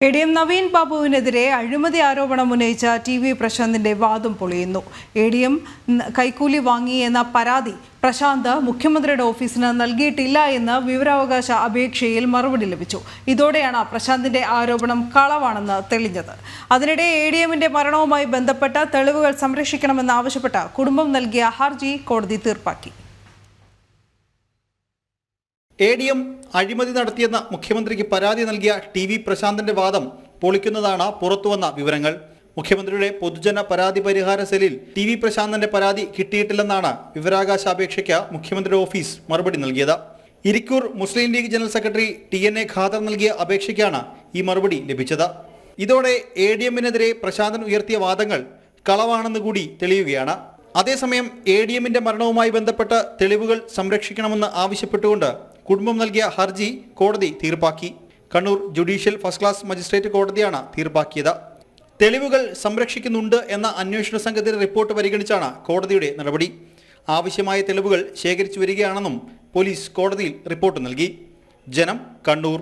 എ.ഡി.എം. നവീൻ ബാബുവിനെതിരെ അഴിമതി ആരോപണം ഉന്നയിച്ച ടി.വി. പ്രശാന്തിന്റെ വാദം പൊളിയുന്നു. എ.ഡി.എം. കൈക്കൂലി വാങ്ങിയെന്ന പരാതി പ്രശാന്ത് മുഖ്യമന്ത്രിയുടെ ഓഫീസിന് നൽകിയിട്ടില്ല എന്ന് വിവരാവകാശ അപേക്ഷയിൽ മറുപടി ലഭിച്ചു. ഇതോടെയാണ് പ്രശാന്തിന്റെ ആരോപണം കളവാണെന്ന് തെളിഞ്ഞത്. അതിനിടെ എ.ഡി.എമ്മിന്റെ മരണവുമായി ബന്ധപ്പെട്ട തെളിവുകൾ സംരക്ഷിക്കണമെന്നാവശ്യപ്പെട്ട് കുടുംബം നൽകിയ ഹർജി കോടതി തീർപ്പാക്കി. എ.ഡി.എം. അഴിമതി നടത്തിയെന്ന മുഖ്യമന്ത്രിക്ക് പരാതി നൽകിയ ടി.വി. പ്രശാന്തിന്റെ വാദം പൊളിക്കുന്നതാണ് പുറത്തുവന്ന വിവരങ്ങൾ. മുഖ്യമന്ത്രിയുടെ പൊതുജന പരാതി പരിഹാര സെല്ലിൽ ടി.വി. പ്രശാന്തിന്റെ പരാതി കിട്ടിയിട്ടില്ലെന്നാണ് വിവരാവകാശ അപേക്ഷയ്ക്ക് മുഖ്യമന്ത്രിയുടെ ഓഫീസ് മറുപടി നൽകിയത്. ഇരിക്കൂർ മുസ്ലിം ലീഗ് ജനറൽ സെക്രട്ടറി ടി.എൻ.എ. ഖാദർ നൽകിയ അപേക്ഷയ്ക്കാണ് ഈ മറുപടി ലഭിച്ചത്. ഇതോടെ എ.ഡി.എമ്മിനെതിരെ പ്രശാന്തൻ ഉയർത്തിയ വാദങ്ങൾ കളവാണെന്ന് കൂടി തെളിയുകയാണ്. അതേസമയം എ.ഡി.എമ്മിന്റെ മരണവുമായി ബന്ധപ്പെട്ട തെളിവുകൾ സംരക്ഷിക്കണമെന്ന് ആവശ്യപ്പെട്ടുകൊണ്ട് കുടുംബം നൽകിയ ഹർജി കോടതി തീർപ്പാക്കി. Kannur judicial first class magistrate കോടതിയാണ് തീർപ്പാക്കിയത്. തെളിവുകൾ സംരക്ഷിക്കുന്നുണ്ട് എന്ന അന്വേഷണ സംഘത്തിന്റെ റിപ്പോർട്ട് പരിഗണിച്ചാണ് കോടതിയുടെ നടപടി. ആവശ്യമായ തെളിവുകൾ ശേഖരിച്ചു വരികയാണെന്നും പോലീസ് കോടതിയിൽ റിപ്പോർട്ട് നൽകി. ജനം, കണ്ണൂർ.